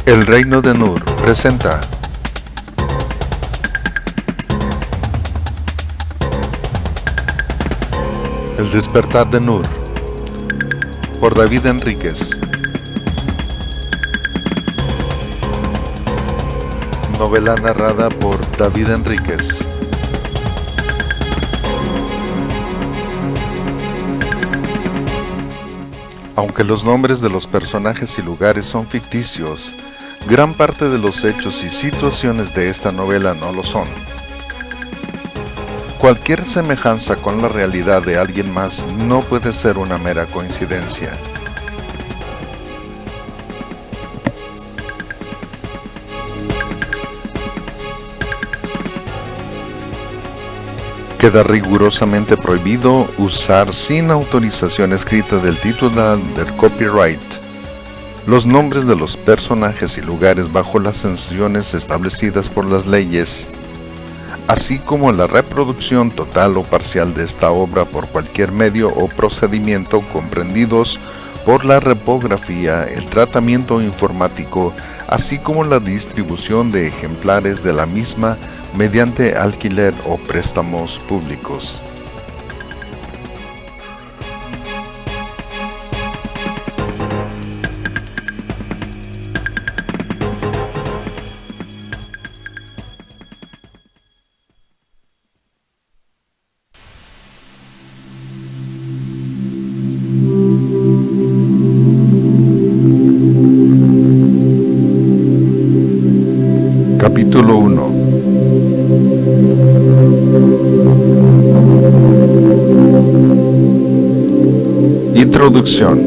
El Reino de Nur presenta El despertar de Nur por David Enríquez. Novela narrada por David Enríquez. Aunque los nombres de los personajes y lugares son ficticios, gran parte de los hechos y situaciones de esta novela no lo son. Cualquier semejanza con la realidad de alguien más no puede ser una mera coincidencia. Queda rigurosamente prohibido usar sin autorización escrita del titular del copyright los nombres de los personajes y lugares bajo las sanciones establecidas por las leyes, así como la reproducción total o parcial de esta obra por cualquier medio o procedimiento comprendidos por la repografía, el tratamiento informático, así como la distribución de ejemplares de la misma mediante alquiler o préstamos públicos. Capítulo 1. Introducción.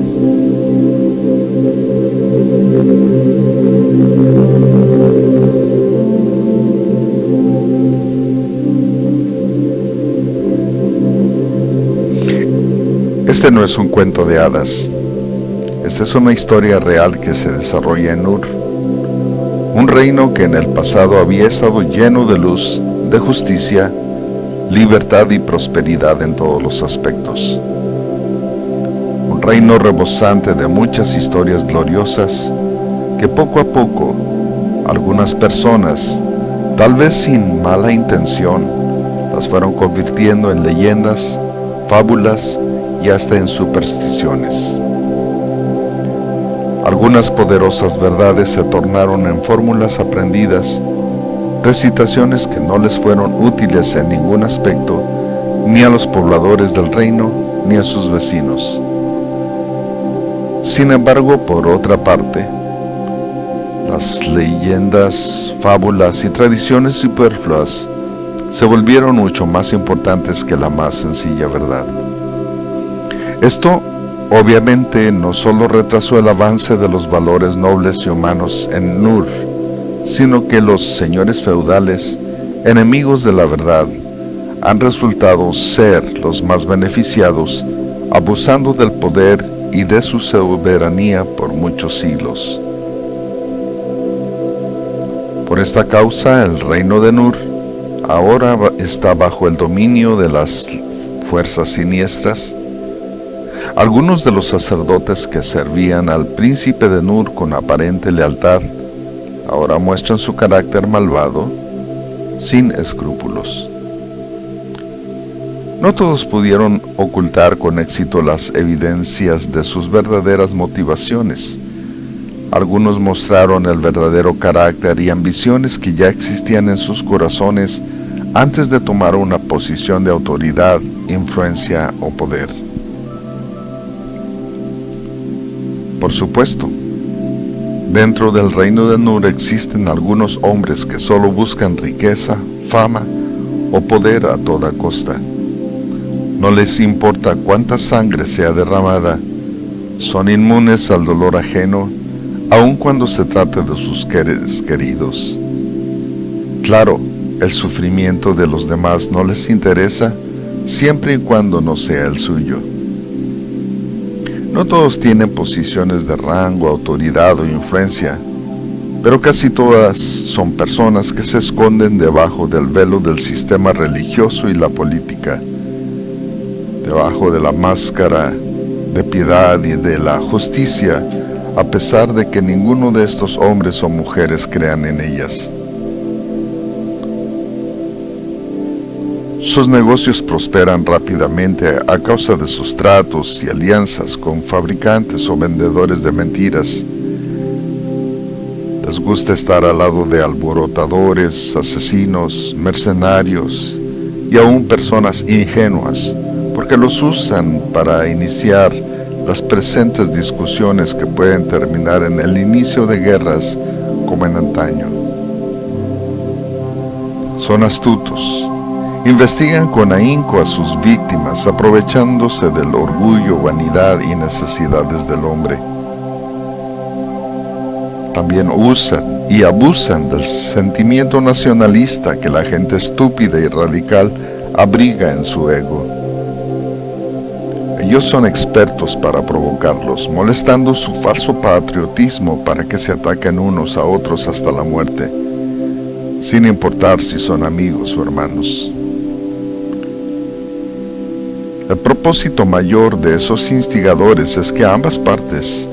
Este no es un cuento de hadas. Esta es una historia real que se desarrolla en Nur, un reino que en el pasado había estado lleno de luz, de justicia, libertad y prosperidad en todos los aspectos. Un reino rebosante de muchas historias gloriosas que poco a poco algunas personas, tal vez sin mala intención, las fueron convirtiendo en leyendas, fábulas y hasta en supersticiones. Algunas poderosas verdades se tornaron en fórmulas aprendidas, recitaciones que no les fueron útiles en ningún aspecto, ni a los pobladores del reino, ni a sus vecinos. Sin embargo, por otra parte, las leyendas, fábulas y tradiciones superfluas se volvieron mucho más importantes que la más sencilla verdad. Esto obviamente no solo retrasó el avance de los valores nobles y humanos en Nur, sino que los señores feudales, enemigos de la verdad, han resultado ser los más beneficiados, abusando del poder y de su soberanía por muchos siglos. Por esta causa, el reino de Nur ahora está bajo el dominio de las fuerzas siniestras. Algunos de los sacerdotes que servían al príncipe de Nur con aparente lealtad, ahora muestran su carácter malvado, sin escrúpulos. No todos pudieron ocultar con éxito las evidencias de sus verdaderas motivaciones. Algunos mostraron el verdadero carácter y ambiciones que ya existían en sus corazones antes de tomar una posición de autoridad, influencia o poder. Por supuesto, dentro del reino de Nur existen algunos hombres que solo buscan riqueza, fama o poder a toda costa. No les importa cuánta sangre sea derramada, son inmunes al dolor ajeno, aun cuando se trate de sus seres queridos. Claro, el sufrimiento de los demás no les interesa, siempre y cuando no sea el suyo. No todos tienen posiciones de rango, autoridad o influencia, pero casi todas son personas que se esconden debajo del velo del sistema religioso y la política, debajo de la máscara de piedad y de la justicia, a pesar de que ninguno de estos hombres o mujeres crean en ellas. Sus negocios prosperan rápidamente a causa de sus tratos y alianzas con fabricantes o vendedores de mentiras. Les gusta estar al lado de alborotadores, asesinos, mercenarios y aún personas ingenuas, porque los usan para iniciar las presentes discusiones que pueden terminar en el inicio de guerras como en antaño. Son astutos. Investigan con ahínco a sus víctimas, aprovechándose del orgullo, vanidad y necesidades del hombre. También usan y abusan del sentimiento nacionalista que la gente estúpida y radical abriga en su ego. Ellos son expertos para provocarlos, molestando su falso patriotismo para que se ataquen unos a otros hasta la muerte, sin importar si son amigos o hermanos. El propósito mayor de esos instigadores es que ambas partes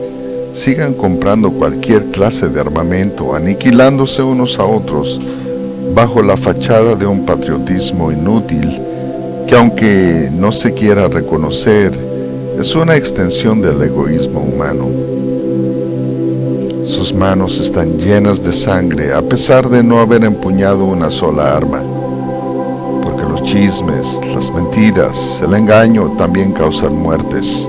sigan comprando cualquier clase de armamento, aniquilándose unos a otros bajo la fachada de un patriotismo inútil que, aunque no se quiera reconocer, es una extensión del egoísmo humano. Sus manos están llenas de sangre a pesar de no haber empuñado una sola arma. Los chismes, las mentiras, el engaño también causan muertes.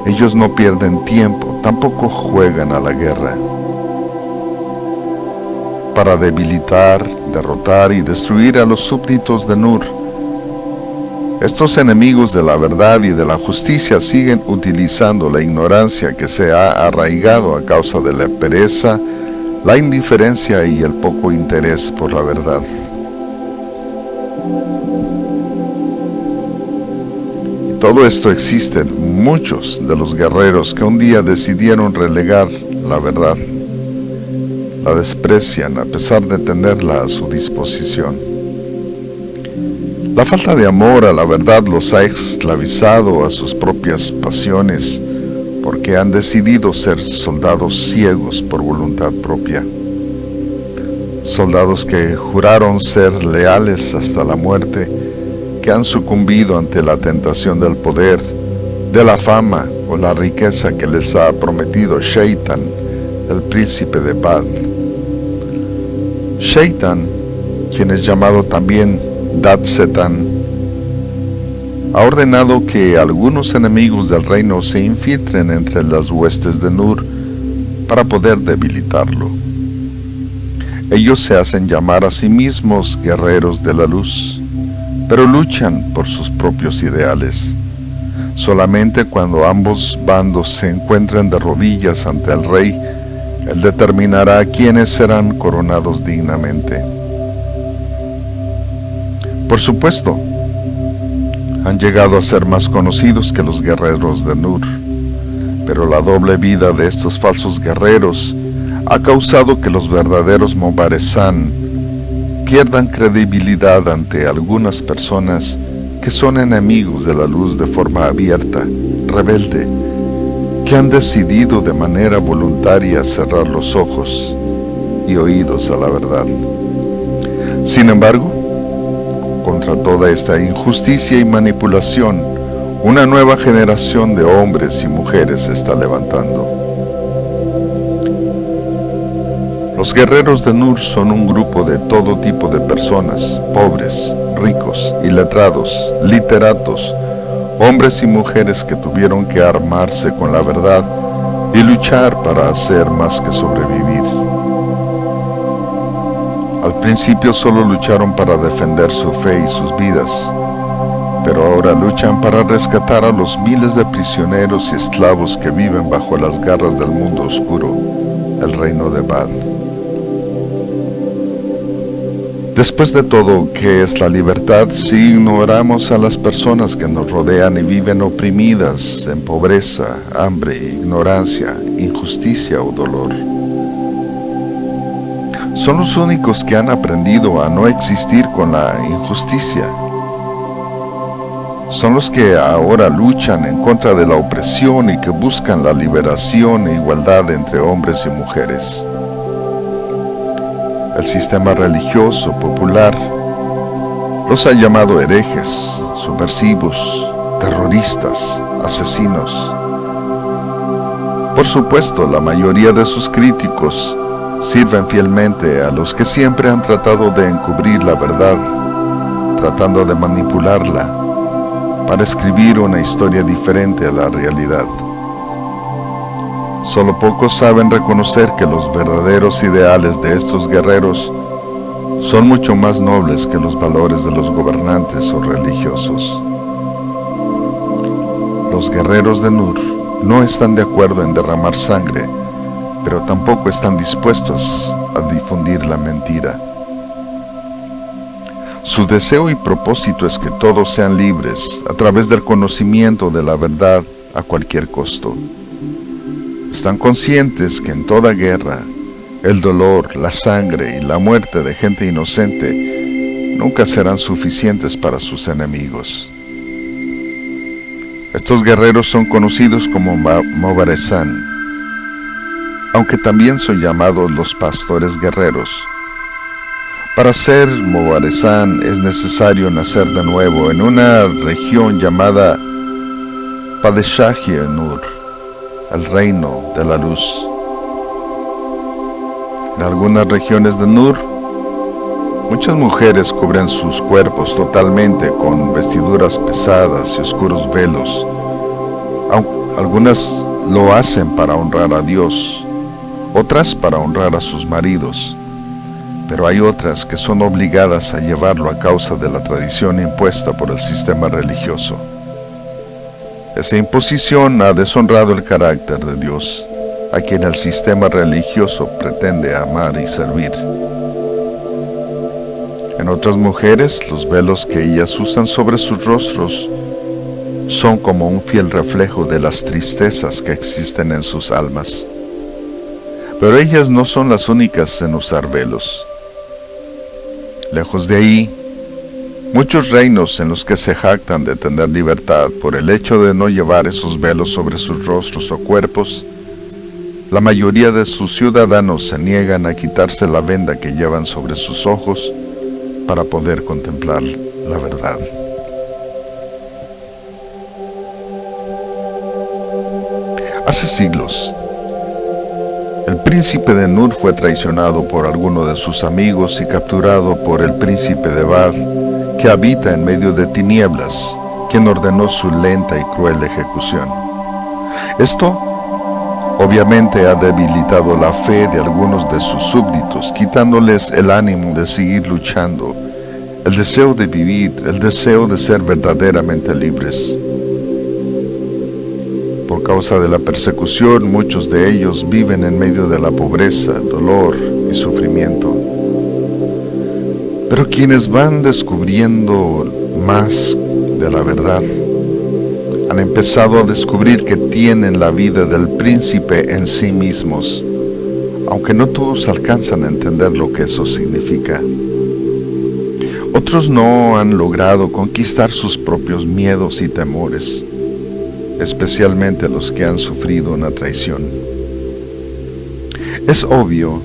Ellos no pierden tiempo, tampoco juegan a la guerra. Para debilitar, derrotar y destruir a los súbditos de Nur, estos enemigos de la verdad y de la justicia siguen utilizando la ignorancia que se ha arraigado a causa de la pereza, la indiferencia y el poco interés por la verdad. Todo esto existe en muchos de los guerreros que un día decidieron relegar la verdad. La desprecian a pesar de tenerla a su disposición. La falta de amor a la verdad los ha esclavizado a sus propias pasiones, porque han decidido ser soldados ciegos por voluntad propia. Soldados que juraron ser leales hasta la muerte, que han sucumbido ante la tentación del poder, de la fama o la riqueza que les ha prometido Shaitan, el príncipe de Bad. Shaitan, quien es llamado también Dad-Setan, ha ordenado que algunos enemigos del reino se infiltren entre las huestes de Nur para poder debilitarlo. Ellos se hacen llamar a sí mismos guerreros de la luz, pero luchan por sus propios ideales. Solamente cuando ambos bandos se encuentren de rodillas ante el rey, él determinará quiénes serán coronados dignamente. Por supuesto, han llegado a ser más conocidos que los guerreros de Nur, pero la doble vida de estos falsos guerreros ha causado que los verdaderos Mobarezan pierdan credibilidad ante algunas personas que son enemigos de la luz de forma abierta, rebelde, que han decidido de manera voluntaria cerrar los ojos y oídos a la verdad. Sin embargo, contra toda esta injusticia y manipulación, una nueva generación de hombres y mujeres se está levantando. Los guerreros de Nur son un grupo de todo tipo de personas, pobres, ricos, iletrados, literatos, hombres y mujeres que tuvieron que armarse con la verdad y luchar para hacer más que sobrevivir. Al principio solo lucharon para defender su fe y sus vidas, pero ahora luchan para rescatar a los miles de prisioneros y esclavos que viven bajo las garras del mundo oscuro, el reino de Bad. Después de todo, ¿qué es la libertad si ignoramos a las personas que nos rodean y viven oprimidas en pobreza, hambre, ignorancia, injusticia o dolor? Son los únicos que han aprendido a no existir con la injusticia. son los que ahora luchan en contra de la opresión y que buscan la liberación e igualdad entre hombres y mujeres. El sistema religioso popular los ha llamado herejes, subversivos, terroristas, asesinos. Por supuesto, la mayoría de sus críticos sirven fielmente a los que siempre han tratado de encubrir la verdad, tratando de manipularla para escribir una historia diferente a la realidad. Solo pocos saben reconocer que los verdaderos ideales de estos guerreros son mucho más nobles que los valores de los gobernantes o religiosos. Los guerreros de Nur no están de acuerdo en derramar sangre, pero tampoco están dispuestos a difundir la mentira. Su deseo y propósito es que todos sean libres a través del conocimiento de la verdad a cualquier costo. Están conscientes que en toda guerra, el dolor, la sangre y la muerte de gente inocente nunca serán suficientes para sus enemigos. Estos guerreros son conocidos como Mobarezan, aunque también son llamados los pastores guerreros. Para ser Mobarezan es necesario nacer de nuevo en una región llamada Padeshah-e-Nur, el reino de la luz. En algunas regiones de Nur, muchas mujeres cubren sus cuerpos totalmente con vestiduras pesadas y oscuros velos. Algunas lo hacen para honrar a Dios, otras para honrar a sus maridos, pero hay otras que son obligadas a llevarlo a causa de la tradición impuesta por el sistema religioso. Esa imposición ha deshonrado el carácter de Dios, a quien el sistema religioso pretende amar y servir. En otras mujeres, los velos que ellas usan sobre sus rostros son como un fiel reflejo de las tristezas que existen en sus almas. Pero ellas no son las únicas en usar velos. Lejos de ahí, muchos reinos en los que se jactan de tener libertad por el hecho de no llevar esos velos sobre sus rostros o cuerpos, la mayoría de sus ciudadanos se niegan a quitarse la venda que llevan sobre sus ojos para poder contemplar la verdad. Hace siglos, el príncipe de Nur fue traicionado por alguno de sus amigos y capturado por el príncipe de Bad, que habita en medio de tinieblas, quien ordenó su lenta y cruel ejecución. Esto obviamente ha debilitado la fe de algunos de sus súbditos, quitándoles el ánimo de seguir luchando, el deseo de vivir, el deseo de ser verdaderamente libres. Por causa de la persecución, muchos de ellos viven en medio de la pobreza, dolor y sufrimiento. Pero quienes van descubriendo más de la verdad, han empezado a descubrir que tienen la vida del príncipe en sí mismos, aunque no todos alcanzan a entender lo que eso significa. Otros no han logrado conquistar sus propios miedos y temores, especialmente los que han sufrido una traición. Es obvio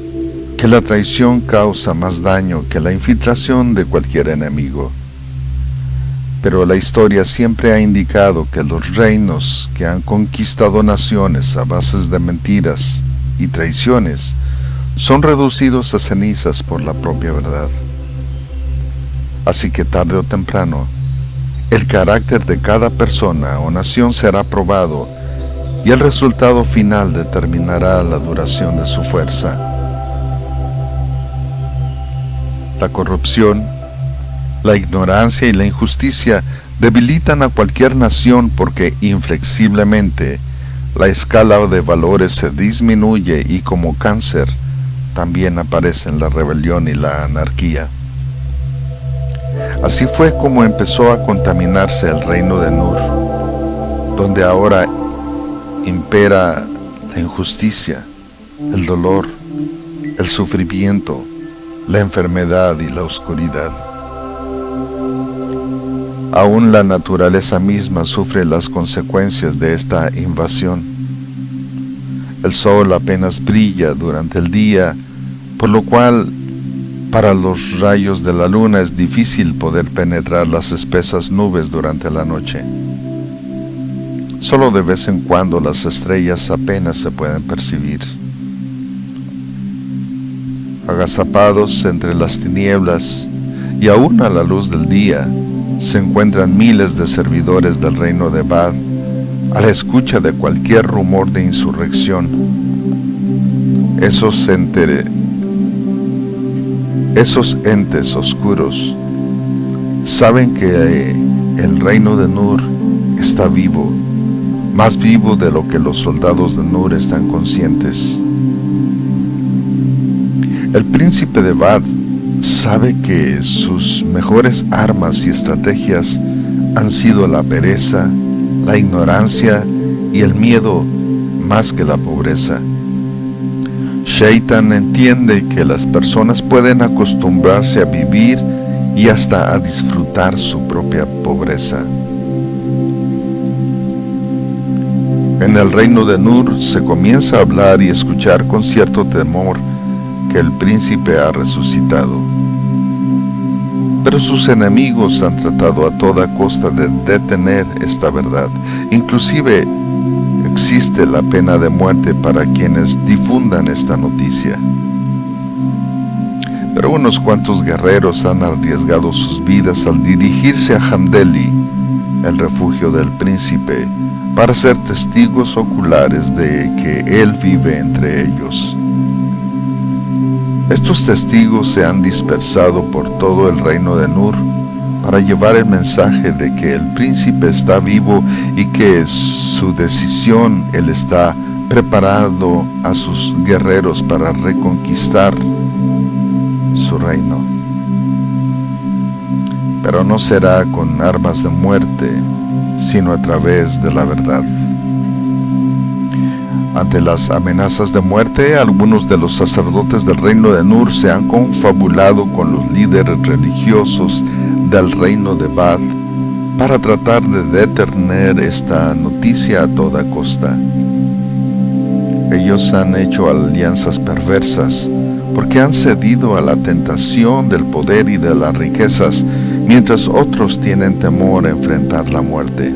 que la traición causa más daño que la infiltración de cualquier enemigo. Pero la historia siempre ha indicado que los reinos que han conquistado naciones a bases de mentiras y traiciones son reducidos a cenizas por la propia verdad. Así que tarde o temprano, el carácter de cada persona o nación será probado y el resultado final determinará la duración de su fuerza. La corrupción, la ignorancia y la injusticia debilitan a cualquier nación porque inflexiblemente la escala de valores se disminuye y como cáncer también aparecen la rebelión y la anarquía. Así fue como empezó a contaminarse el reino de Nur, donde ahora impera la injusticia, el dolor, el sufrimiento, la enfermedad y la oscuridad. Aún la naturaleza misma sufre las consecuencias de esta invasión. El sol apenas brilla durante el día, por lo cual para los rayos de la luna es difícil poder penetrar las espesas nubes durante la noche. Solo de vez en cuando las estrellas apenas se pueden percibir. Agazapados entre las tinieblas y aún a la luz del día, se encuentran miles de servidores del reino de Bad a la escucha de cualquier rumor de insurrección. Esos entes oscuros saben que el reino de Nur está vivo, más vivo de lo que los soldados de Nur están conscientes. El príncipe de Bad sabe que sus mejores armas y estrategias han sido la pereza, la ignorancia y el miedo más que la pobreza. Shaitan entiende que las personas pueden acostumbrarse a vivir y hasta a disfrutar su propia pobreza. En el reino de Nur se comienza a hablar y escuchar con cierto temor que el príncipe ha resucitado. Pero sus enemigos han tratado a toda costa de detener esta verdad. Inclusive existe la pena de muerte para quienes difundan esta noticia. Pero unos cuantos guerreros han arriesgado sus vidas al dirigirse a Hamdeli, el refugio del príncipe, para ser testigos oculares de que él vive entre ellos. Estos testigos se han dispersado por todo el reino de Nur para llevar el mensaje de que el príncipe está vivo y que su decisión él está preparando a sus guerreros para reconquistar su reino. Pero no será con armas de muerte, sino a través de la verdad. Ante las amenazas de muerte, algunos de los sacerdotes del reino de Nur se han confabulado con los líderes religiosos del reino de Bad para tratar de detener esta noticia a toda costa. Ellos han hecho alianzas perversas porque han cedido a la tentación del poder y de las riquezas, mientras otros tienen temor a enfrentar la muerte.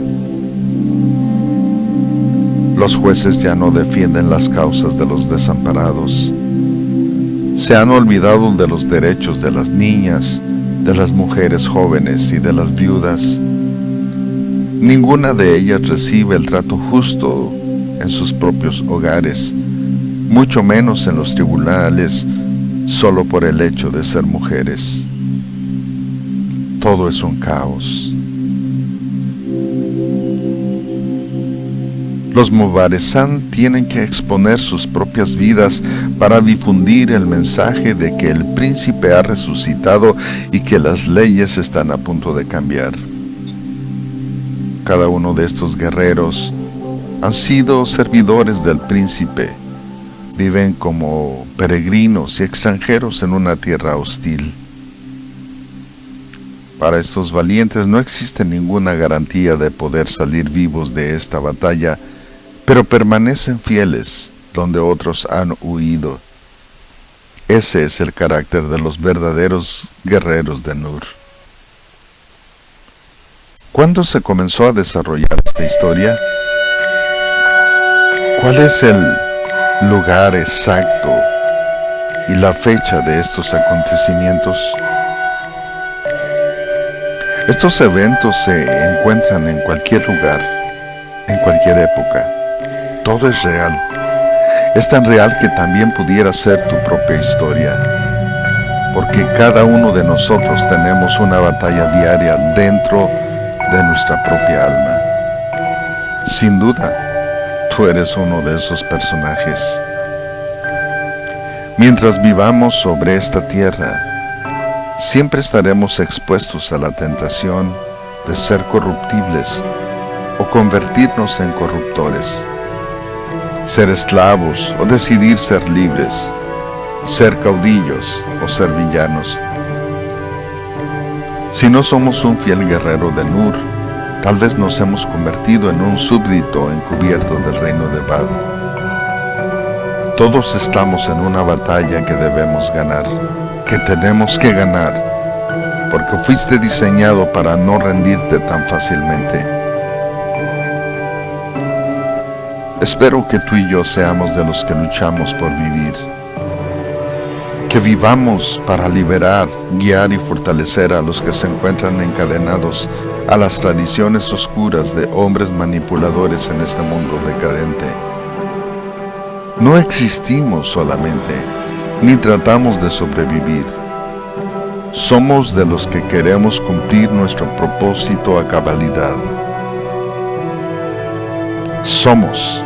Los jueces ya no defienden las causas de los desamparados. Se han olvidado de los derechos de las niñas, de las mujeres jóvenes y de las viudas. Ninguna de ellas recibe el trato justo en sus propios hogares, mucho menos en los tribunales, solo por el hecho de ser mujeres. Todo es un caos. Los Mubarizan tienen que exponer sus propias vidas para difundir el mensaje de que el príncipe ha resucitado y que las leyes están a punto de cambiar. Cada uno de estos guerreros han sido servidores del príncipe. Viven como peregrinos y extranjeros en una tierra hostil. Para estos valientes no existe ninguna garantía de poder salir vivos de esta batalla, pero permanecen fieles donde otros han huido. Ese es el carácter de los verdaderos guerreros de Nur. ¿Cuándo se comenzó a desarrollar esta historia? ¿Cuál es el lugar exacto y la fecha de estos acontecimientos? Estos eventos se encuentran en cualquier lugar, en cualquier época. Todo es real. Es tan real que también pudiera ser tu propia historia. Porque cada uno de nosotros tenemos una batalla diaria dentro de nuestra propia alma. Sin duda, tú eres uno de esos personajes. Mientras vivamos sobre esta tierra, siempre estaremos expuestos a la tentación de ser corruptibles o convertirnos en corruptores, ser esclavos o decidir ser libres, ser caudillos o ser villanos. Si no somos un fiel guerrero de Nur, tal vez nos hemos convertido en un súbdito encubierto del reino de Bad. Todos estamos en una batalla que debemos ganar, que tenemos que ganar, porque fuiste diseñado para no rendirte tan fácilmente. Espero que tú y yo seamos de los que luchamos por vivir, que vivamos para liberar, guiar y fortalecer a los que se encuentran encadenados a las tradiciones oscuras de hombres manipuladores en este mundo decadente. No existimos solamente, ni tratamos de sobrevivir. Somos de los que queremos cumplir nuestro propósito a cabalidad. Somos